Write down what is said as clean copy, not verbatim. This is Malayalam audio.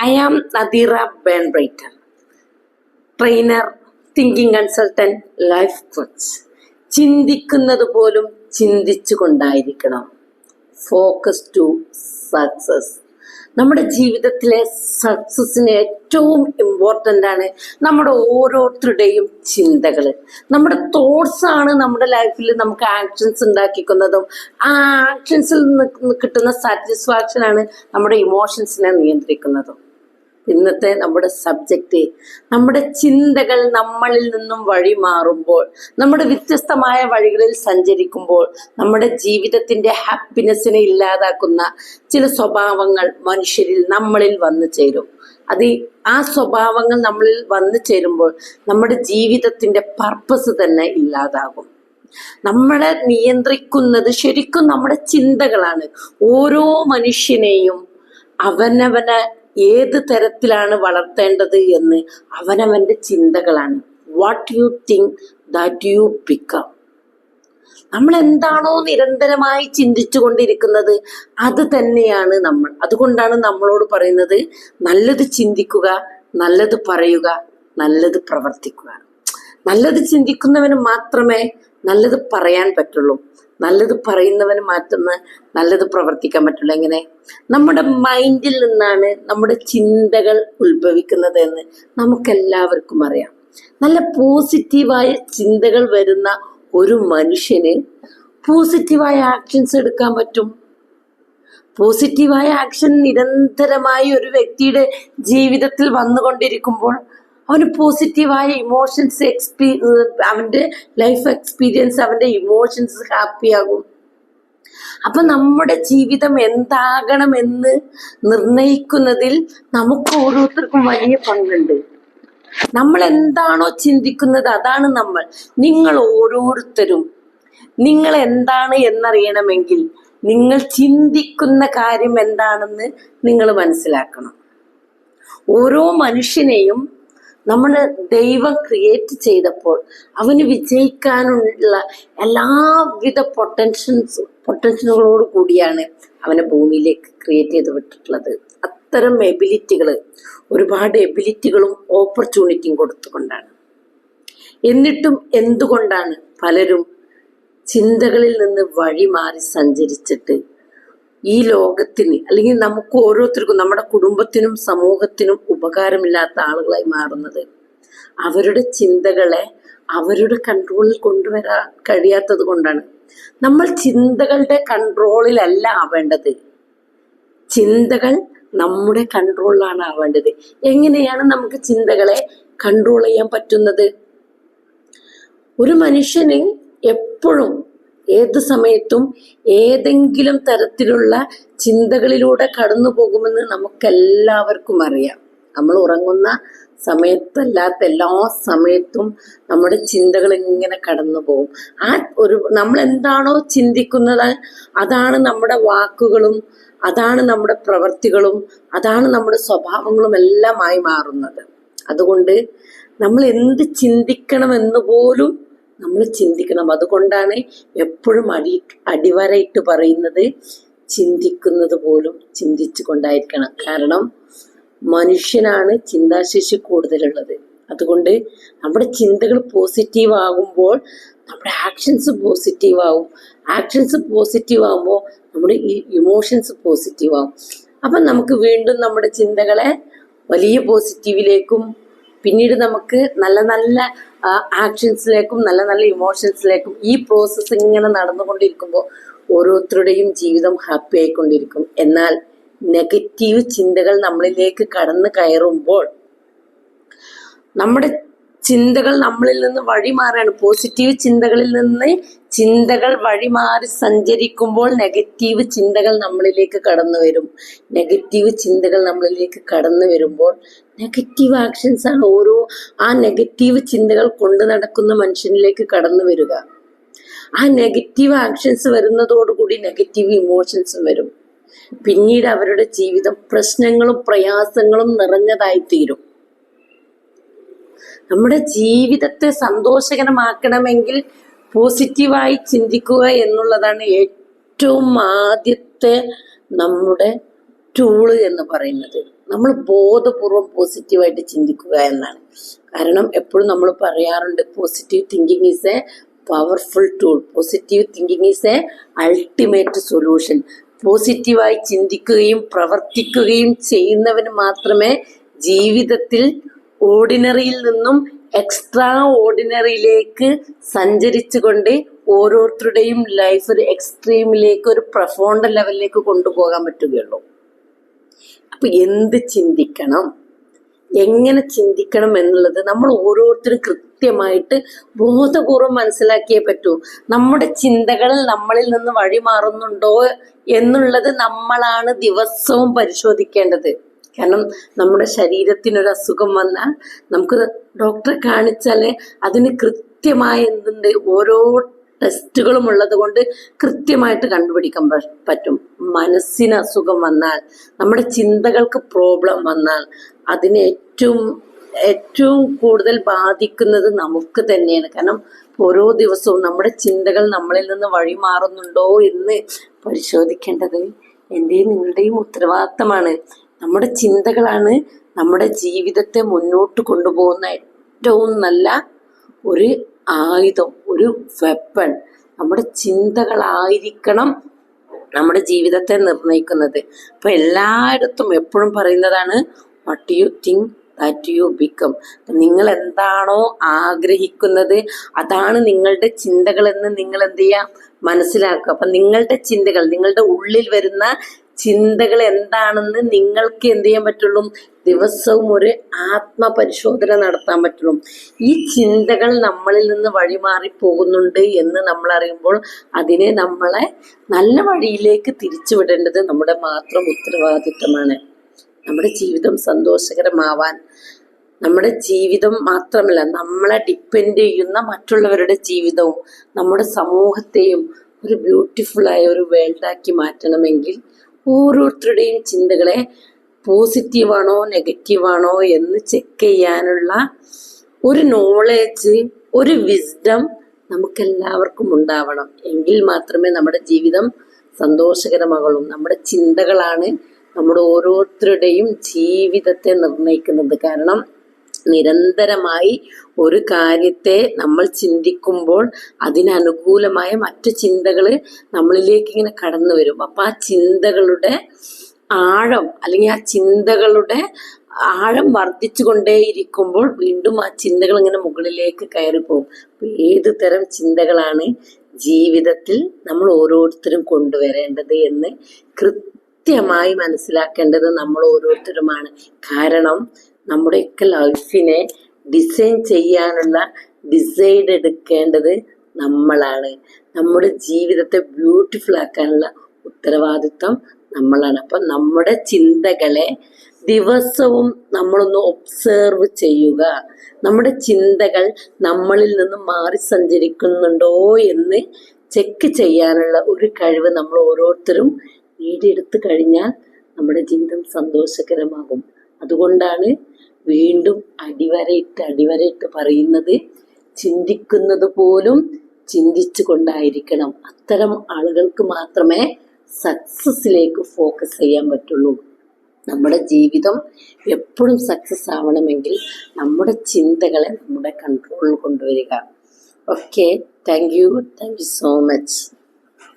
I am Nadira Benbraiter, trainer, thinking consultant, life coach. ചിന്തിക്കുന്നത് പോലും ചിന്തിച്ചു കൊണ്ടായിരിക്കണം. Focus to success. നമ്മുടെ ജീവിതത്തിലെ സക്സസിന് ഏറ്റവും ഇമ്പോർട്ടൻ്റ് ആണ് നമ്മുടെ ഓരോരുത്തരുടെയും ചിന്തകൾ. നമ്മുടെ തോട്ട്സ് ആണ് നമ്മുടെ ലൈഫിൽ നമുക്ക് ആക്ഷൻസ് ഉണ്ടാക്കിക്കുന്നതും ആ ആക്ഷൻസിൽ നിന്ന് കിട്ടുന്ന സാറ്റിസ്ഫാക്ഷൻ ആണ് നമ്മുടെ ഇമോഷൻസിനെ നിയന്ത്രിക്കുന്നതും. ഇന്നത്തെ നമ്മുടെ സബ്ജക്റ്റ്, നമ്മുടെ ചിന്തകൾ നമ്മളിൽ നിന്നും വഴി മാറുമ്പോൾ, നമ്മുടെ വ്യത്യസ്തമായ വഴികളിൽ സഞ്ചരിക്കുമ്പോൾ നമ്മുടെ ജീവിതത്തിൻ്റെ ഹാപ്പിനെസ്സിനെ ഇല്ലാതാക്കുന്ന ചില സ്വഭാവങ്ങൾ മനുഷ്യരിൽ നമ്മളിൽ വന്നു ചേരും. ആ സ്വഭാവങ്ങൾ നമ്മളിൽ വന്നു ചേരുമ്പോൾ നമ്മുടെ ജീവിതത്തിൻ്റെ പർപ്പസ് തന്നെ ഇല്ലാതാകും. നമ്മളെ നിയന്ത്രിക്കുന്നത് ശരിക്കും നമ്മുടെ ചിന്തകളാണ്. ഓരോ മനുഷ്യനെയും അവനവനെ ഏത് തരത്തിലാണ് വളർത്തേണ്ടത് എന്ന് അവനവൻ്റെ ചിന്തകളാണ്. What you think that you become. നമ്മൾ എന്താണോ നിരന്തരമായി ചിന്തിച്ചു കൊണ്ടിരിക്കുന്നത് അത് തന്നെയാണ് നമ്മൾ. അതുകൊണ്ടാണ് നമ്മളോട് പറയുന്നത് നല്ലത് ചിന്തിക്കുക, നല്ലത് പറയുക, നല്ലത് പ്രവർത്തിക്കുക. നല്ലത് ചിന്തിക്കുന്നവന് മാത്രമേ നല്ലത് പറയാൻ പറ്റുള്ളൂ. നല്ലത് പറയുന്നവന് മാത്രമേ നല്ലത് പ്രവർത്തിക്കാൻ പറ്റുള്ളൂ. എങ്ങനെ? നമ്മുടെ മൈൻഡിൽ നിന്നാണ് നമ്മുടെ ചിന്തകൾ ഉത്ഭവിക്കുന്നത് എന്ന് നമുക്കെല്ലാവർക്കും അറിയാം. നല്ല പോസിറ്റീവായ ചിന്തകൾ വരുന്ന ഒരു മനുഷ്യന് പോസിറ്റീവായ ആക്ഷൻസ് എടുക്കാൻ പറ്റും. പോസിറ്റീവായ ആക്ഷൻ നിരന്തരമായി ഒരു വ്യക്തിയുടെ ജീവിതത്തിൽ വന്നുകൊണ്ടിരിക്കുമ്പോൾ അവന് പോസിറ്റീവായ ഇമോഷൻസ് അവൻ്റെ ലൈഫ് എക്സ്പീരിയൻസ്, അവൻ്റെ ഇമോഷൻസ് ഹാപ്പിയാകും. അപ്പൊ നമ്മുടെ ജീവിതം എന്താകണമെന്ന് നിർണയിക്കുന്നതിൽ നമുക്ക് ഓരോരുത്തർക്കും വലിയ പങ്കുണ്ട്. നമ്മൾ എന്താണോ ചിന്തിക്കുന്നത് അതാണ് നമ്മൾ. നിങ്ങൾ ഓരോരുത്തരും നിങ്ങൾ എന്താണ് എന്നറിയണമെങ്കിൽ നിങ്ങൾ ചിന്തിക്കുന്ന കാര്യം എന്താണെന്ന് നിങ്ങൾ മനസ്സിലാക്കണം. ഓരോ മനുഷ്യനെയും നമ്മൾ ദൈവം ക്രിയേറ്റ് ചെയ്തപ്പോൾ അവന് വിജയിക്കാനുള്ള എല്ലാവിധ പൊട്ടൻഷ്യലുകളോട് കൂടിയാണ് അവനെ ഭൂമിയിലേക്ക് ക്രിയേറ്റ് ചെയ്ത് വിട്ടിട്ടുള്ളത്. അത്തരം ഒരുപാട് എബിലിറ്റികളും ഓപ്പർച്യൂണിറ്റിയും കൊടുത്തുകൊണ്ടാണ്. എന്നിട്ടും എന്തുകൊണ്ടാണ് പലരും ചിന്തകളിൽ നിന്ന് വഴി മാറി സഞ്ചരിച്ചിട്ട് ഈ ലോകത്തിന് അല്ലെങ്കിൽ നമുക്ക് ഓരോരുത്തർക്കും നമ്മുടെ കുടുംബത്തിനും സമൂഹത്തിനും ഉപകാരമില്ലാത്ത ആളുകളായി മാറുന്നത്? അവരുടെ ചിന്തകളെ അവരുടെ കൺട്രോളിൽ കൊണ്ടുവരാൻ കഴിയാത്തത് കൊണ്ടാണ്. നമ്മൾ ചിന്തകളുടെ കൺട്രോളിലല്ല ആവേണ്ടത്, ചിന്തകൾ നമ്മുടെ കൺട്രോളിലാണ് ആവേണ്ടത്. എങ്ങനെയാണ് നമുക്ക് ചിന്തകളെ കൺട്രോൾ ചെയ്യാൻ പറ്റുന്നത്? ഒരു മനുഷ്യന് എപ്പോഴും ഏത് സമയത്തും ഏതെങ്കിലും തരത്തിലുള്ള ചിന്തകളിലൂടെ കടന്നു പോകുമെന്ന് നമുക്കെല്ലാവർക്കും അറിയാം. നമ്മൾ ഉറങ്ങുന്ന സമയത്തല്ലാത്ത എല്ലാ സമയത്തും നമ്മുടെ ചിന്തകൾ ഇങ്ങനെ കടന്നു പോകും. നമ്മൾ എന്താണോ ചിന്തിക്കുന്നത് അതാണ് നമ്മുടെ വാക്കുകളും, അതാണ് നമ്മുടെ പ്രവൃത്തികളും, അതാണ് നമ്മുടെ സ്വഭാവങ്ങളും എല്ലാമായി മാറുന്നത്. അതുകൊണ്ട് നമ്മൾ എന്ത് ചിന്തിക്കണമെന്ന് പോലും നമ്മൾ ചിന്തിക്കണം. അതുകൊണ്ടാണ് എപ്പോഴും അടിവരയിട്ട് പറയുന്നത് ചിന്തിക്കുന്നത് പോലും ചിന്തിച്ചു കൊണ്ടായിരിക്കണം. കാരണം മനുഷ്യനാണ് ചിന്താശേഷി കൂടുതലുള്ളത്. അതുകൊണ്ട് നമ്മുടെ ചിന്തകൾ പോസിറ്റീവ് ആകുമ്പോൾ നമ്മുടെ ആക്ഷൻസ് പോസിറ്റീവ് ആവും. ആക്ഷൻസ് പോസിറ്റീവ് ആകുമ്പോൾ നമ്മുടെ ഈ ഇമോഷൻസ് പോസിറ്റീവ് ആവും. അപ്പം നമുക്ക് വീണ്ടും നമ്മുടെ ചിന്തകളെ വലിയ പോസിറ്റീവിലേക്കും പിന്നീട് നമുക്ക് നല്ല നല്ല ആക്ഷൻസിലേക്കും നല്ല നല്ല ഇമോഷൻസിലേക്കും ഈ പ്രോസസ്സ് ഇങ്ങനെ നടന്നുകൊണ്ടിരിക്കുമ്പോൾ ഓരോരുത്തരുടെയും ജീവിതം ഹാപ്പി ആയിക്കൊണ്ടിരിക്കും. എന്നാൽ നെഗറ്റീവ് ചിന്തകൾ നമ്മളിലേക്ക് കടന്നു കയറുമ്പോൾ നമ്മുടെ ചിന്തകൾ നമ്മളിൽ നിന്ന് വഴിമാറാണ്. പോസിറ്റീവ് ചിന്തകളിൽ നിന്ന് ചിന്തകൾ വഴിമാറി സഞ്ചരിക്കുമ്പോൾ നെഗറ്റീവ് ചിന്തകൾ നമ്മളിലേക്ക് കടന്നു വരും. നെഗറ്റീവ് ചിന്തകൾ നമ്മളിലേക്ക് കടന്നു വരുമ്പോൾ നെഗറ്റീവ് ആക്ഷൻസ് ആണ് ആ നെഗറ്റീവ് ചിന്തകൾ കൊണ്ട് നടക്കുന്ന മനുഷ്യനിലേക്ക് കടന്നു വരിക. ആ നെഗറ്റീവ് ആക്ഷൻസ് വരുന്നതോടുകൂടി നെഗറ്റീവ് ഇമോഷൻസും വരും. പിന്നീട് അവരുടെ ജീവിതം പ്രശ്നങ്ങളും പ്രയാസങ്ങളും നിറഞ്ഞതായി തീരും. നമ്മുടെ ജീവിതത്തെ സന്തോഷകരമാക്കണമെങ്കിൽ പോസിറ്റീവായി ചിന്തിക്കുക എന്നുള്ളതാണ് ഏറ്റവും ആദ്യത്തെ നമ്മുടെ ടൂള് എന്ന് പറയുന്നത്. നമ്മൾ ബോധപൂർവം പോസിറ്റീവായിട്ട് ചിന്തിക്കുക എന്നാണ്. കാരണം എപ്പോഴും നമ്മൾ പറയാറുണ്ട്, positive thinking is A powerful tool, positive thinking is A ultimate solution. പോസിറ്റീവായി ചിന്തിക്കുകയും പ്രവർത്തിക്കുകയും ചെയ്യുന്നവന് മാത്രമേ ജീവിതത്തിൽ ഓർഡിനറിയിൽ നിന്നും എക്സ്ട്രാ ഓർഡിനറിയിലേക്ക് സഞ്ചരിച്ചുകൊണ്ട് ഓരോരുത്തരുടെയും ലൈഫ് ഒരു എക്സ്ട്രീമിലേക്ക്, ഒരു പ്രൊഫൗണ്ട് ലെവലിലേക്ക് കൊണ്ടുപോകാൻ പറ്റുകയുള്ളൂ. അപ്പൊ എന്ത് ചിന്തിക്കണം, എങ്ങനെ ചിന്തിക്കണം എന്നുള്ളത് നമ്മൾ ഓരോരുത്തരും കൃത്യമായിട്ട് ബോധപൂർവം മനസ്സിലാക്കിയേ പറ്റൂ. നമ്മുടെ ചിന്തകൾ നമ്മളിൽ നിന്ന് വഴിമാറുന്നുണ്ടോ എന്നുള്ളത് നമ്മളാണ് ദിവസവും പരിശോധിക്കേണ്ടത്. കാരണം നമ്മുടെ ശരീരത്തിനൊരു അസുഖം വന്നാൽ നമുക്ക് ഡോക്ടറെ കാണിച്ചാൽ അതിന് കൃത്യമായ എന്തുണ്ട്, ഓരോ ടെസ്റ്റുകളും ഉള്ളത് കൊണ്ട് കൃത്യമായിട്ട് കണ്ടുപിടിക്കാൻ പറ്റും. മനസ്സിന് അസുഖം വന്നാൽ, നമ്മുടെ ചിന്തകൾക്ക് പ്രോബ്ലം വന്നാൽ അതിന് ഏറ്റവും കൂടുതൽ ബാധിക്കുന്നത് നമുക്ക് തന്നെയാണ്. കാരണം ഓരോ ദിവസവും നമ്മുടെ ചിന്തകൾ നമ്മളിൽ നിന്ന് വഴിമാറുന്നുണ്ടോ എന്ന് പരിശോധിക്കേണ്ടത് എൻ്റെയും നിങ്ങളുടെയും ഉത്തരവാദിത്തമാണ്. നമ്മുടെ ചിന്തകളാണ് നമ്മുടെ ജീവിതത്തെ മുന്നോട്ട് കൊണ്ടുപോകുന്ന ഏറ്റവും നല്ല ഒരു ആയുധം, ഒരു വെപ്പൺ. നമ്മുടെ ചിന്തകളായിരിക്കണം നമ്മുടെ ജീവിതത്തെ നിർണ്ണയിക്കുന്നത്. അപ്പൊ എല്ലായിടത്തും എപ്പോഴും പറയുന്നതാണ്, what you think that you become. നിങ്ങൾ എന്താണോ ആഗ്രഹിക്കുന്നത് അതാണ് നിങ്ങളുടെ ചിന്തകളെന്ന് നിങ്ങൾ എന്ത് ചെയ്യാം, മനസ്സിലാക്കുക. അപ്പൊ നിങ്ങളുടെ ചിന്തകൾ, നിങ്ങളുടെ ഉള്ളിൽ വരുന്ന ചിന്തകൾ എന്താണെന്ന് നിങ്ങൾക്ക് എന്ത് ചെയ്യാൻ പറ്റുള്ളൂ, ദിവസവും ഒരു ആത്മപരിശോധന നടത്താൻ പറ്റുള്ളൂ. ഈ ചിന്തകൾ നമ്മളിൽ നിന്ന് വഴിമാറി പോകുന്നുണ്ട് എന്ന് നമ്മൾ അറിയുമ്പോൾ അതിനെ നമ്മളെ നല്ല വഴിയിലേക്ക് തിരിച്ചുവിടേണ്ടത് നമ്മുടെ മാത്രം ഉത്തരവാദിത്തമാണ്. നമ്മുടെ ജീവിതം സന്തോഷകരമാവാൻ, നമ്മുടെ ജീവിതം മാത്രമല്ല നമ്മളെ ഡിപ്പെൻഡ് ചെയ്യുന്ന മറ്റുള്ളവരുടെ ജീവിതവും നമ്മുടെ സമൂഹത്തെയും ഒരു ബ്യൂട്ടിഫുള്ളായ ഒരു വേൾഡാക്കി മാറ്റണമെങ്കിൽ ഓരോരുത്തരുടെയും ചിന്തകളെ പോസിറ്റീവാണോ നെഗറ്റീവാണോ എന്ന് ചെക്ക് ചെയ്യാനുള്ള ഒരു നോളേജ്, ഒരു വിസ്ഡം നമുക്കെല്ലാവർക്കും ഉണ്ടാവണം. എങ്കിൽ മാത്രമേ നമ്മുടെ ജീവിതം സന്തോഷകരമാകുള്ളൂ. നമ്മുടെ ചിന്തകളാണ് നമ്മുടെ ഓരോരുത്തരുടെയും ജീവിതത്തെ നിർണ്ണയിക്കുന്നത്. കാരണം നിരന്തരമായി ഒരു കാര്യത്തെ നമ്മൾ ചിന്തിക്കുമ്പോൾ അതിനനുകൂലമായ മറ്റു ചിന്തകൾ നമ്മളിലേക്ക് ഇങ്ങനെ കടന്നു വരും. അപ്പൊ ആ ചിന്തകളുടെ ആഴം, അല്ലെങ്കിൽ ആ ചിന്തകളുടെ ആഴം വർദ്ധിച്ചു കൊണ്ടേയിരിക്കുമ്പോൾ വീണ്ടും ആ ചിന്തകൾ ഇങ്ങനെ മുകളിലേക്ക് കയറിപ്പോകും. അപ്പൊ ഏത് തരം ചിന്തകളാണ് ജീവിതത്തിൽ നമ്മൾ ഓരോരുത്തരും കൊണ്ടുവരേണ്ടത് എന്ന് കൃത്യമായി മനസ്സിലാക്കേണ്ടത് നമ്മൾ ഓരോരുത്തരുമാണ്. കാരണം നമ്മുടെയൊക്കെ ലൈഫിനെ ഡിസൈൻ ചെയ്യാനുള്ള ഡിസൈഡ് എടുക്കേണ്ടത് നമ്മളാണ്. നമ്മുടെ ജീവിതത്തെ ബ്യൂട്ടിഫുൾ ആക്കാനുള്ള ഉത്തരവാദിത്വം നമ്മളാണ്. അപ്പൊ നമ്മുടെ ചിന്തകളെ ദിവസവും നമ്മളൊന്ന് ഒബ്സേർവ് ചെയ്യുക. നമ്മുടെ ചിന്തകൾ നമ്മളിൽ നിന്ന് മാറി സഞ്ചരിക്കുന്നുണ്ടോ എന്ന് ചെക്ക് ചെയ്യാനുള്ള ഒരു കഴിവ് നമ്മൾ ഓരോരുത്തരും നേടിയെടുത്തു കഴിഞ്ഞാൽ നമ്മുടെ ജീവിതം സന്തോഷകരമാകും. അതുകൊണ്ടാണ് വീണ്ടും അടിവരയിട്ട് പറയുന്നത്, ചിന്തിക്കുന്നത് പോലും ചിന്തിച്ചു കൊണ്ടായിരിക്കണം. അത്തരം ആളുകൾക്ക് മാത്രമേ സക്സസ്സിലേക്ക് ഫോക്കസ് ചെയ്യാൻ പറ്റുള്ളൂ. നമ്മുടെ ജീവിതം എപ്പോഴും സക്സസ് ആവണമെങ്കിൽ നമ്മുടെ ചിന്തകളെ നമ്മുടെ കൺട്രോളിൽ കൊണ്ടുവരിക. Okay, thank you so much.